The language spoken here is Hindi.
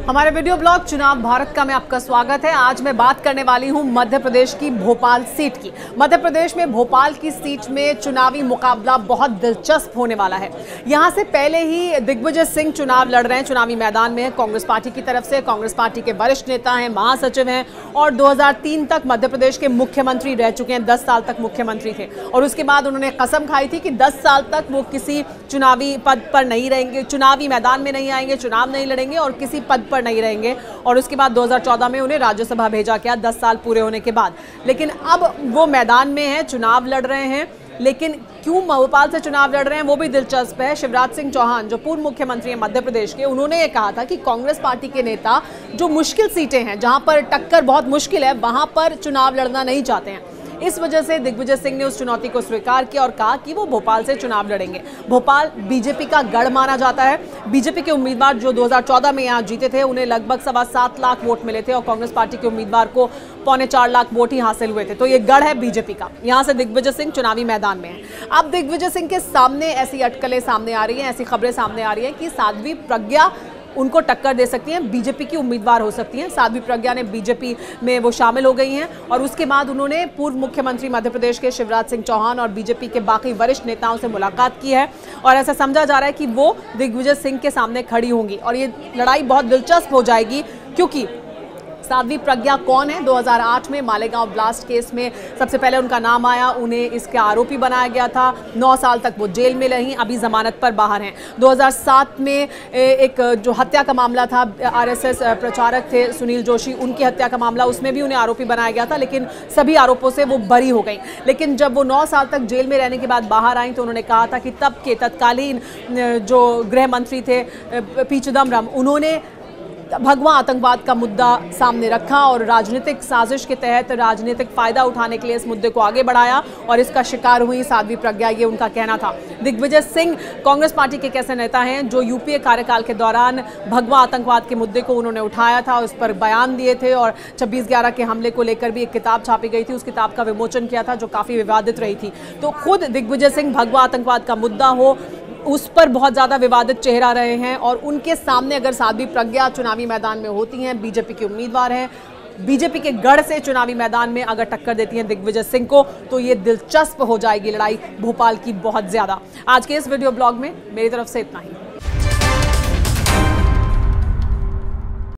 हमारे वीडियो ब्लॉग चुनाव भारत का में आपका स्वागत है। आज मैं बात करने वाली हूं मध्य प्रदेश की भोपाल सीट की। मध्य प्रदेश में भोपाल की सीट में चुनावी मुकाबला बहुत दिलचस्प होने वाला है। यहां से पहले ही दिग्विजय सिंह चुनाव लड़ रहे हैं, चुनावी मैदान में है कांग्रेस पार्टी की तरफ से। कांग्रेस पार्टी के वरिष्ठ नेता हैं, महासचिव हैं और 2003 तक मध्य प्रदेश के मुख्यमंत्री रह चुके हैं। 10 साल तक मुख्यमंत्री थे और उसके बाद उन्होंने कसम खाई थी कि 10 साल तक वो किसी चुनावी पद पर नहीं रहेंगे, चुनावी मैदान में नहीं आएंगे, चुनाव नहीं लड़ेंगे और किसी पद पर नहीं रहेंगे। और उसके बाद 2014 में उन्हें राज्यसभा भेजा गया 10 साल पूरे होने के बाद। लेकिन अब वो मैदान में हैं, चुनाव लड़ रहे हैं। लेकिन क्यों भोपाल से चुनाव लड़ रहे हैं वो भी दिलचस्प है। शिवराज सिंह चौहान जो पूर्व मुख्यमंत्री हैं मध्य प्रदेश के, उन्होंने ये कहा था कि कांग्रेस पार्टी के नेता जो मुश्किल सीटें हैं, जहां पर टक्कर बहुत मुश्किल है, वहां पर चुनाव लड़ना नहीं चाहते हैं। इस वजह से दिग्विजय सिंह ने उस चुनौती को स्वीकार किया और कहा कि वो भोपाल से चुनाव लड़ेंगे। भोपाल बीजेपी का गढ़ माना जाता है। बीजेपी के उम्मीदवार जो 2014 में यहाँ जीते थे, उन्हें लगभग 7.25 लाख वोट मिले थे और कांग्रेस पार्टी के उम्मीदवार को 3.25 लाख वोट ही हासिल हुए थे। तो ये गढ़ है बीजेपी का। यहाँ से दिग्विजय सिंह चुनावी मैदान में है। अब दिग्विजय सिंह के सामने ऐसी अटकलें सामने आ रही हैं, ऐसी खबरें सामने आ रही हैं कि साध्वी प्रज्ञा उनको टक्कर दे सकती हैं, बीजेपी की उम्मीदवार हो सकती हैं। साध्वी प्रज्ञा ने बीजेपी में वो शामिल हो गई हैं और उसके बाद उन्होंने पूर्व मुख्यमंत्री मध्य प्रदेश के शिवराज सिंह चौहान और बीजेपी के बाकी वरिष्ठ नेताओं से मुलाकात की है और ऐसा समझा जा रहा है कि वो दिग्विजय सिंह के सामने खड़ी होंगी और ये लड़ाई बहुत दिलचस्प हो जाएगी। क्योंकि साध्वी प्रज्ञा कौन है? 2008 में मालेगांव ब्लास्ट केस में सबसे पहले उनका नाम आया, उन्हें इसके आरोपी बनाया गया था। 9 साल तक वो जेल में रहीं, अभी जमानत पर बाहर हैं। 2007 में एक जो हत्या का मामला था, आरएसएस प्रचारक थे सुनील जोशी, उनकी हत्या का मामला, उसमें भी उन्हें आरोपी बनाया गया था, लेकिन सभी आरोपों से वो बरी हो गई। लेकिन जब वो 9 साल तक जेल में रहने के बाद बाहर आई तो उन्होंने कहा था कि तब के तत्कालीन जो गृह मंत्री थे पी चिदम्बरम, उन्होंने भगवा आतंकवाद का मुद्दा सामने रखा और राजनीतिक साजिश के तहत राजनीतिक फायदा उठाने के लिए इस मुद्दे को आगे बढ़ाया और इसका शिकार हुई साध्वी प्रज्ञा, ये उनका कहना था। दिग्विजय सिंह कांग्रेस पार्टी के कैसे नेता हैं जो यूपीए कार्यकाल के दौरान भगवा आतंकवाद के मुद्दे को उन्होंने उठाया था, उस पर बयान दिए थे और 26/11 के हमले को लेकर भी एक किताब छापी गई थी, उस किताब का विमोचन किया था जो काफ़ी विवादित रही थी। तो खुद दिग्विजय सिंह भगवा आतंकवाद का मुद्दा हो, उस पर बहुत ज़्यादा विवादित चेहरा रहे हैं और उनके सामने अगर साध्वी प्रज्ञा चुनावी मैदान में होती हैं, बीजेपी की उम्मीदवार हैं, बीजेपी के गढ़ से चुनावी मैदान में अगर टक्कर देती हैं दिग्विजय सिंह को, तो ये दिलचस्प हो जाएगी लड़ाई भोपाल की बहुत ज़्यादा। आज के इस वीडियो ब्लॉग में मेरी तरफ से इतना ही।